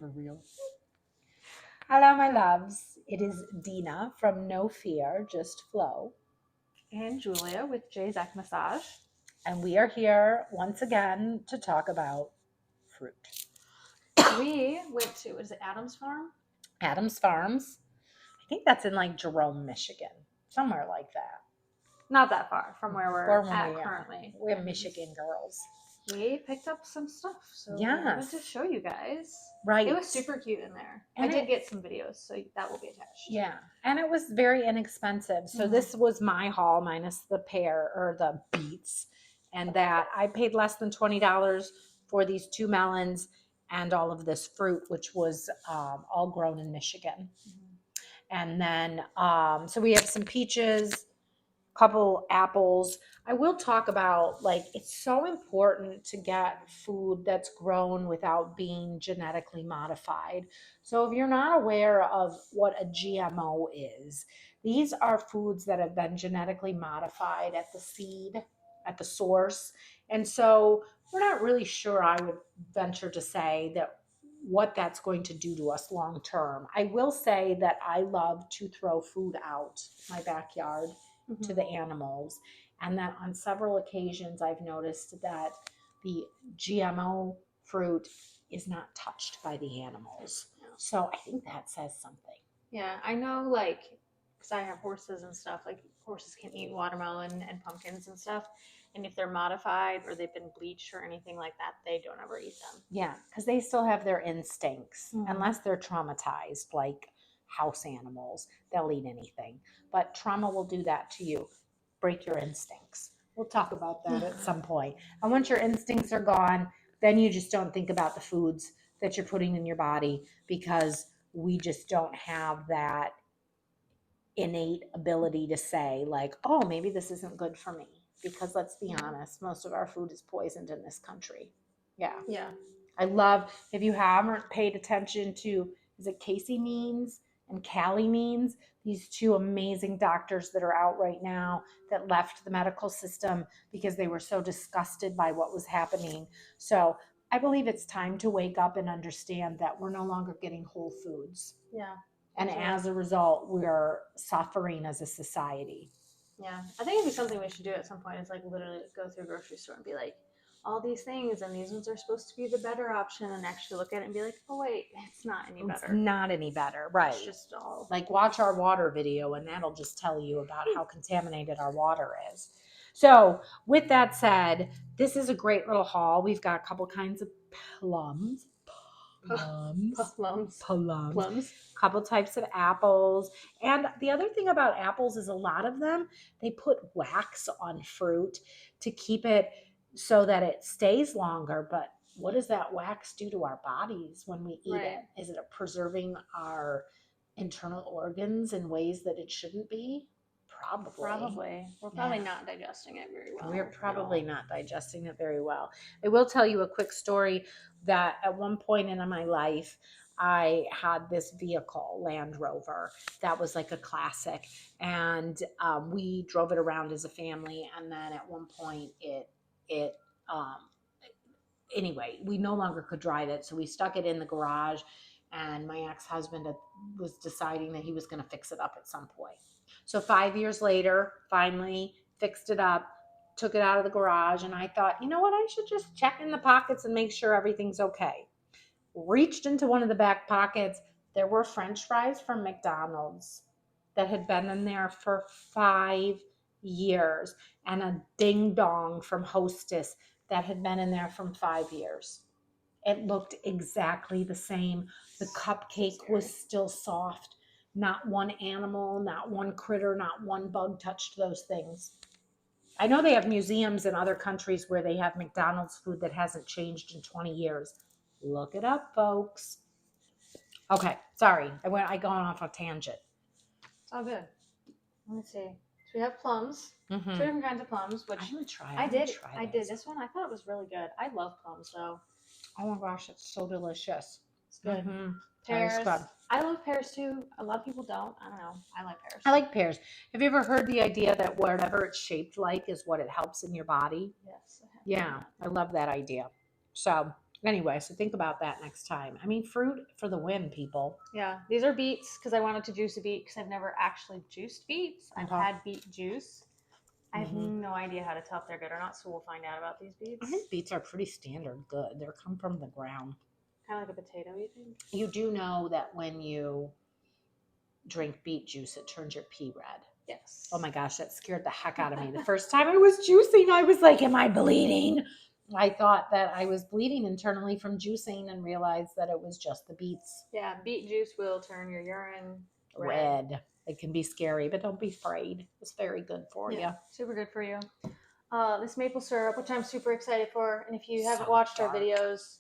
super real. Hello, my loves. It is Dina from No Fear, Just Flow. And Julia with Jay's Ec Massage. And we are here once again to talk about fruit. We went to, is it Adams Farm? Adams Farms. I think that's in like Jerome, Michigan. Somewhere like that. Not that far from where we're at currently. We're Michigan girls. We picked up some stuff, so we Yes. wanted to show you guys. Right. It was super cute in there. And I did get some videos, so that will be attached. Yeah. And it was very inexpensive. So this was my haul minus the pear or the beets. And that I paid less than $20 for these 2 melons and all of this fruit, which was all grown in Michigan. And then, so we have some peaches, couple apples. I will talk about, like, it's so important to get food that's grown without being genetically modified. So if you're not aware of what a GMO is, these are foods that have been genetically modified at the seed, at the source. And so we're not really sure, I would venture to say, that what that's going to do to us long term. I will say that I love to throw food out my backyard to the animals, and that on several occasions I've noticed that the GMO fruit is not touched by the animals. So I think that says something. Yeah, I know, like, because I have horses and stuff, like horses can eat watermelon and pumpkins and stuff, and if they're modified or they've been bleached or anything like that, they don't ever eat them. Yeah, because they still have their instincts. Unless they're traumatized, like house animals, they'll eat anything. But trauma will do that to you, break your instincts. We'll talk about that at some point. And once your instincts are gone, then you just don't think about the foods that you're putting in your body, because we just don't have that innate ability to say, like, oh, maybe this isn't good for me. Because let's be honest, most of our food is poisoned in this country. Yeah. Yeah. I love, if you haven't paid attention to, is it Casey Means and Callie Means? These 2 amazing doctors that are out right now that left the medical system because they were so disgusted by what was happening. So I believe it's time to wake up and understand that we're no longer getting whole foods. Yeah. And as a result, we're suffering as a society. Yeah. I think it'd be something we should do at some point, is like literally go through a grocery store and be like, all these things, and these ones are supposed to be the better option, and actually look at it and be like, oh wait, it's not any better. It's not any better, right? It's just all like, watch our water video, and that'll just tell you about how contaminated our water is. So with that said, this is a great little haul. We've got a couple kinds of plums, couple types of apples. And the other thing about apples is a lot of them, they put wax on fruit to keep it so that it stays longer. But what does that wax do to our bodies when we eat it? Is it preserving our internal organs in ways that it shouldn't be? Probably. We're probably not digesting it very well. We're probably not digesting it very well. I will tell you a quick story that at one point in my life, I had this vehicle, Land Rover, that was like a classic. And we drove it around as a family. And then at one point anyway, we no longer could drive it. So we stuck it in the garage, and my ex-husband was deciding that he was going to fix it up at some point. So 5 years later, finally fixed it up, took it out of the garage, and I thought, you know what, I should just check in the pockets and make sure everything's okay. Reached into one of the back pockets. There were French fries from McDonald's that had been in there for 5 years, and a ding dong from Hostess that had been in there from 5 years. It looked exactly the same. The cupcake was still soft. Not one animal, not one critter, not one bug touched those things. I know they have museums in other countries where they have McDonald's food that hasn't changed in 20 years. Look it up, folks. Okay, sorry. I gone off a tangent. It's all good. Let me see. So we have plums. 2 different kinds of plums, which I'm gonna try. I did this one. I thought it was really good. I love plums though. Oh my gosh, it's so delicious. It's good. Pears. I love pears too. A lot of people don't. I don't know. I like pears. I like pears. Have you ever heard the idea that whatever it's shaped like is what it helps in your body? Yes. Yeah, I love that idea. So Anyway, so think about that next time. I mean, fruit for the win, people. Yeah, these are beets because I wanted to juice a beet because I've never actually juiced beets. I've Okay. had beet juice. I have Mhm. no idea how to tell if they're good or not, so we'll find out about these I beets. think beets are pretty standard good. They come from the ground. Kind of like a potato, you think? You do know that when you drink beet juice, it turns your pee red. Yes. Oh my gosh, that scared the heck out of me. The first time I was juicing, I was like, am I bleeding? I thought that I was bleeding internally from juicing and realized that it was just the beets. Yeah, beet juice will turn your urine Red. It can be scary, but don't be afraid. It's very good for you. Super good for you. This maple syrup, which I'm super excited for, and if you haven't So watched our dark. videos,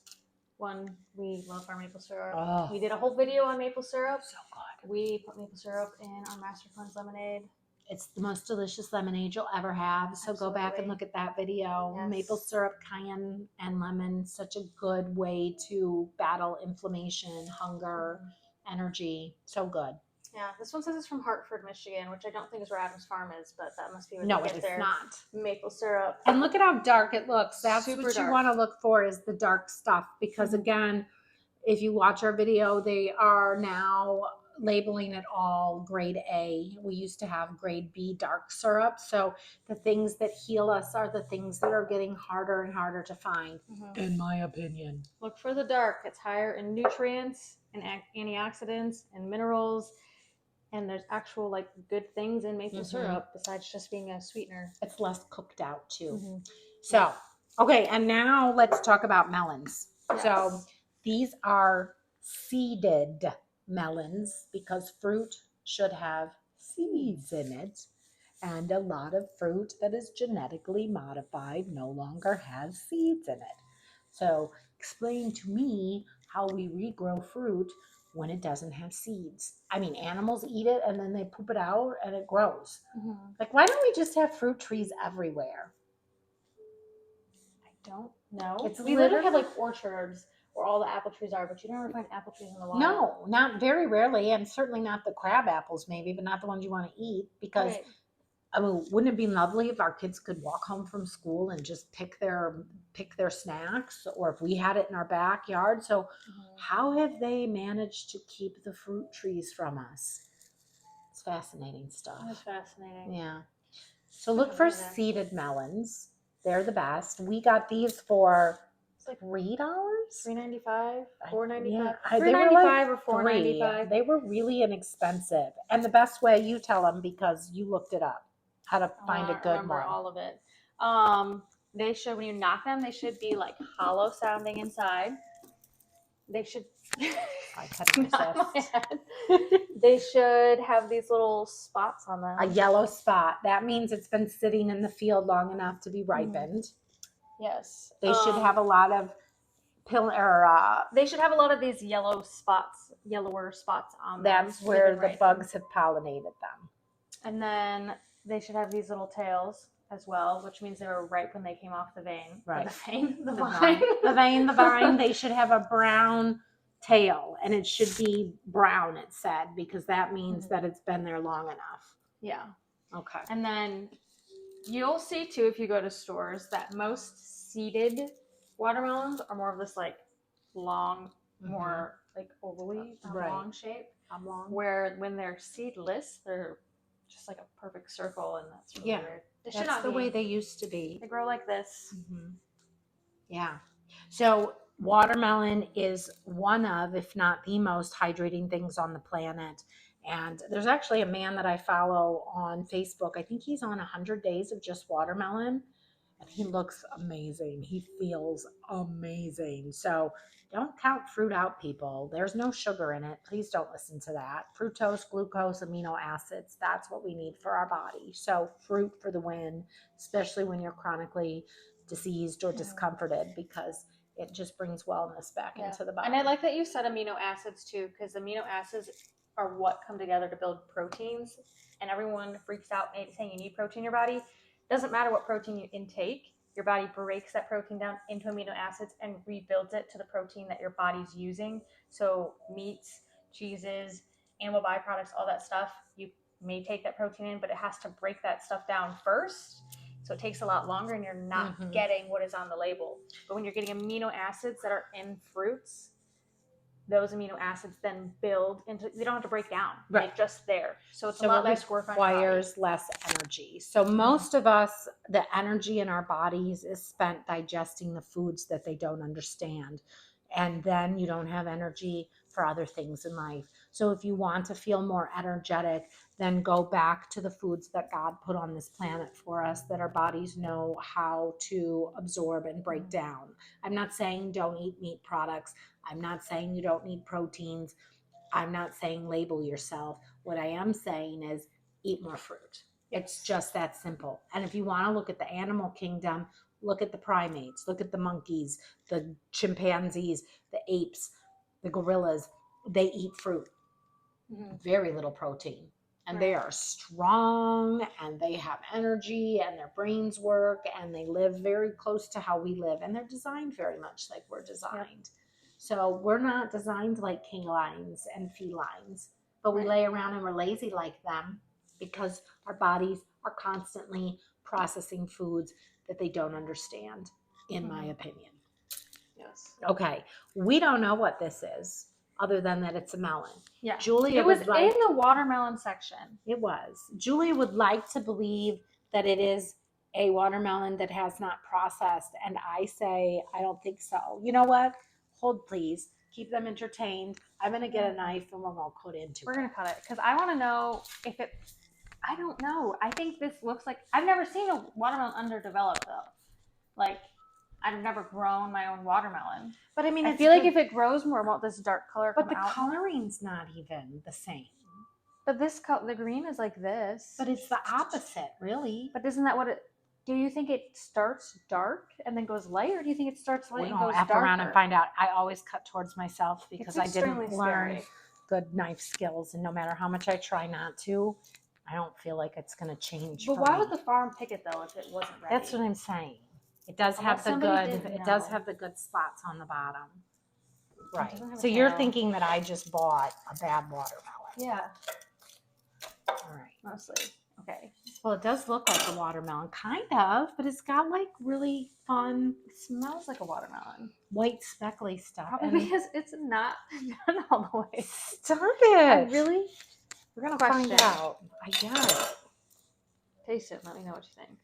we love our maple syrup. Oh, We did a whole video on maple syrup. so good. We put maple syrup in our Master Cleanse lemonade. It's the most delicious lemonade you'll ever have. So go back and Absolutely. look at that video. Yes. Maple syrup, cayenne, and lemon. Such a good way to battle inflammation, hunger, energy. So good. Yeah, this one says it's from Hartford, Michigan, which I don't think is where Adam's Farm is, but that must be where No, they it get is their not. maple syrup. And look at how dark it looks. That's Super what you dark. want to look for is the dark stuff. Because again, if you watch our video, they are now labeling it all grade A. We used to have grade B dark syrup. So the things that heal us are the things that are getting harder and harder to find, in my opinion. Look for the dark. It's higher in nutrients and antioxidants and minerals. And there's actual like good things in maple syrup besides just being a sweetener. It's less cooked out too. So, okay, and now let's talk about melons. Yes. So these are seeded melons because fruit should have seeds in it. And a lot of fruit that is genetically modified no longer has seeds in it. So explain to me how we regrow fruit when it doesn't have seeds. I mean, animals eat it and then they poop it out and it grows. Like, why don't we just have fruit trees everywhere? I don't know. It's We literally have literally- like orchards where all the apple trees are, but you don't ever find apple trees in the wild. No, not very rarely, and certainly not the crab apples, maybe, but not the ones you want to eat. Because Right. I mean, wouldn't it be lovely if our kids could walk home from school and just pick their snacks, or if we had it in our backyard? So, how have they managed to keep the fruit trees from us? It's fascinating stuff. That's fascinating. Yeah. So look for seeded melons. They're the best. We got these for It's like $3. $3.95, $4.95. Yeah, $3.95 or $4.95. They were really inexpensive. And the best way, you tell them because you looked it up, how to find a good remember one. all of it. They should, when you knock them, they should be like hollow sounding inside. They should. I couldn't resist. They should have these little spots on them. A yellow spot. That means it's been sitting in the field long enough to be ripened. Yes. They should have a lot of they should have a lot of these yellower spots on them. That's where the bugs have pollinated them. And then they should have these little tails as well, which means they were ripe when they came off the vein. Right. The vine. The vine. They should have a brown tail, and it should be brown, it said, because that means that it's been there long enough. Yeah. Okay. And then you'll see too, if you go to stores, that most seeded watermelons are more of this like long, more like ovally, long shape. Oblong. Where when they're seedless, they're just like a perfect circle, and that's really weird. That's the way they used to be. They grow like this. Yeah. So watermelon is one of, if not the most hydrating things on the planet. And there's actually a man that I follow on Facebook. I think he's on 100 days of just watermelon. And he looks amazing. He feels amazing. So don't count fruit out, people. There's no sugar in it. Please don't listen to that. Fructose, glucose, amino acids. That's what we need for our body. So fruit for the win, especially when you're chronically diseased or discomforted, because it just brings wellness back into the body. And I like that you said amino acids too, because amino acids are what come together to build proteins. And everyone freaks out saying you need protein in your body. Doesn't matter what protein you intake, your body breaks that protein down into amino acids and rebuilds it to the protein that your body's using. So meats, cheeses, animal byproducts, all that stuff, you may take that protein in, but it has to break that stuff down first So it takes a lot longer and you're not Mhm. getting what is on the label. But when you're getting amino acids that are in fruits, those amino acids then build into, they don't have to break down. Right. They're just there. So it's So a lot it less work on your body. requires less energy. So most of us, the energy in our bodies is spent digesting the foods that they don't understand. And then you don't have energy for other things in life. So if you want to feel more energetic, then go back to the foods that God put on this planet for us that our bodies know how to absorb and break down. I'm not saying don't eat meat products. I'm not saying you don't need proteins. I'm not saying label yourself. What I am saying is eat more fruit. It's just that simple. And if you want to look at the animal kingdom, look at the primates, look at the monkeys, the chimpanzees, the apes, the gorillas. They eat fruit, very little protein. And they are strong and they have energy and their brains work and they live very close to how we live. And they're designed very much like we're designed. So we're not designed like canines and felines, but we lay around and we're lazy like them because our bodies are constantly processing foods that they don't understand, in my opinion. Yes. Okay, we don't know what this is other than that it's a melon. Yeah. Julia it was would like, in the watermelon section. it was. Julia would like to believe that it is a watermelon that has not processed, and I say I don't think so. You know what? Hold please. Keep them entertained. I'm gonna get a knife and we're gonna cut into We're it. gonna cut it because I want to know if it. I don't know. I think this looks like, I've never seen a watermelon underdeveloped though. Like, I've never grown my own watermelon. But I mean, I feel like if it grows more, won't this dark color but come the out? coloring's not even the same. But this color, the green is like this. But it's the opposite, really. But isn't that what it? Do you think it starts dark and then goes light, or do you think it starts light We're and gonna goes F darker? around and find out. I always cut towards myself because I didn't extremely learn scary. good knife skills, and no matter how much I try not to, I don't feel like it's gonna change. But for why me. would the farm pick it though if it wasn't ready? That's what I'm saying. It does have Unless the somebody good. didn't It does know. have the good spots on the bottom. Right. doesn't have a So you're tail. thinking that I just bought a bad watermelon. Yeah, All right. mostly. Okay. Well, it does look like a watermelon, kind of, but it's got like really fun It smells like a watermelon. white speckly stuff. Probably because it's not done all the way. Stop it! Really? We're gonna Question. find out. I guess Taste it. Let me know what you think.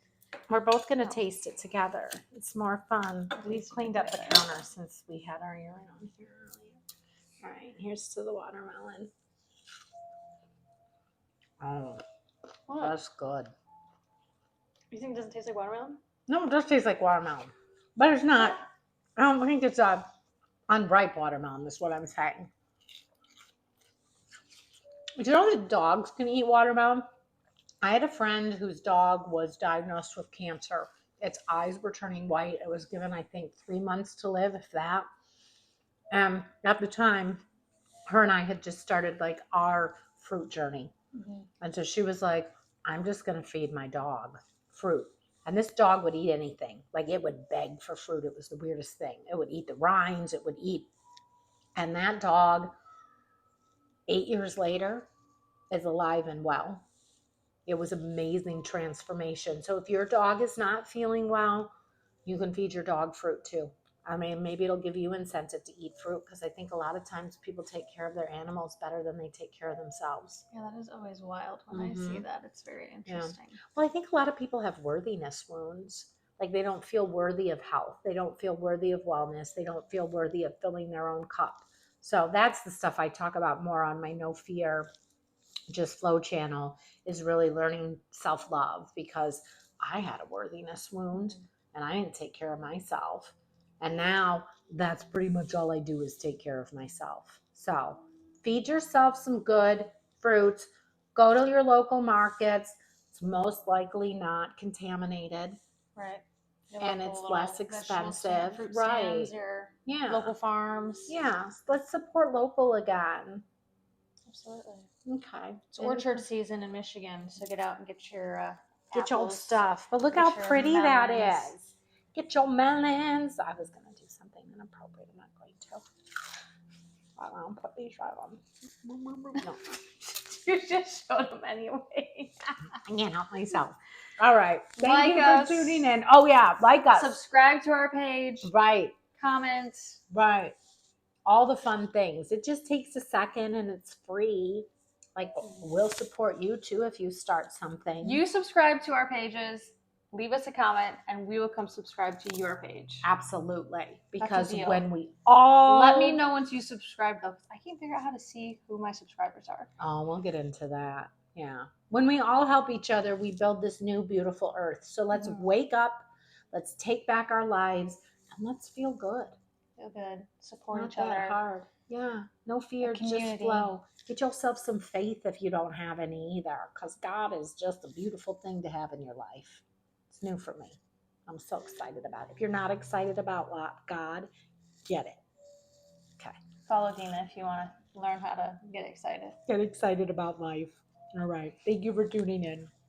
we're both gonna taste it together. It's more fun. We've Taste it cleaned up the together. counter since we had our urine on here earlier. All right, here's to the watermelon. Oh, What? that's good. You think it doesn't taste like watermelon? No, it does taste like watermelon, but it's not. I don't think it's a unripe watermelon. Is what I'm saying. Do you know that dogs can eat watermelon? I had a friend whose dog was diagnosed with cancer. Its eyes were turning white. It was given, I think, 3 months to live, if that. At the time, her and I had just started like our fruit journey. And so she was like, I'm just going to feed my dog fruit. And this dog would eat anything. Like it would beg for fruit. It was the weirdest thing. It would eat the rinds. It would eat. And that dog, 8 years later, is alive and well. It was amazing transformation. So if your dog is not feeling well, you can feed your dog fruit too. I mean, maybe it'll give you incentive to eat fruit because I think a lot of times people take care of their animals better than they take care of themselves. Yeah, that is always wild when I see that. It's very interesting. Well, I think a lot of people have worthiness wounds. Like they don't feel worthy of health. They don't feel worthy of wellness. They don't feel worthy of filling their own cup. So that's the stuff I talk about more on my No Fear Just Flow channel, is really learning self-love, because I had a worthiness wound and I didn't take care of myself. And now that's pretty much all I do is take care of myself. So feed yourself some good fruits. Go to your local markets. It's most likely not contaminated. Right. Your And local it's little less vegetable expensive. fruit Right. stands, your Yeah. local farms. Yeah. Let's support local again. Absolutely. Okay. It's orchard season in Michigan, so get out and get your Get your old apples. stuff. But look Get how your pretty that melons. is. Get your melons. I was going to do something inappropriate. I'm not going to. I'll put these right on. No. You just showed them anyway. I can't help myself. All right. Thank Like you us. for tuning in. Oh, yeah. Like us. Subscribe to our page. Right. Comment. Right. All the fun things. It just takes a second and it's free. Like, we'll support you too if you start something. You subscribe to our pages, leave us a comment, and we will come subscribe to your page. Absolutely. That's Because a deal. when we all. Let me know once you subscribe, though, because I can't figure out how to see who my subscribers are. Oh, we'll get into that. Yeah. When we all help each other, we build this new, beautiful earth. So let's wake up, let's take back our lives, and let's feel good. Feel good. Support Not each other. that hard. Yeah. No fear, just flow. Get yourself some faith if you don't have any either, because God is just a beautiful thing to have in your life. It's new for me. I'm so excited about it. If you're not excited about God, get it. Okay. Follow Dina if you want to learn how to get excited. Get excited about life. All right. Thank you for tuning in.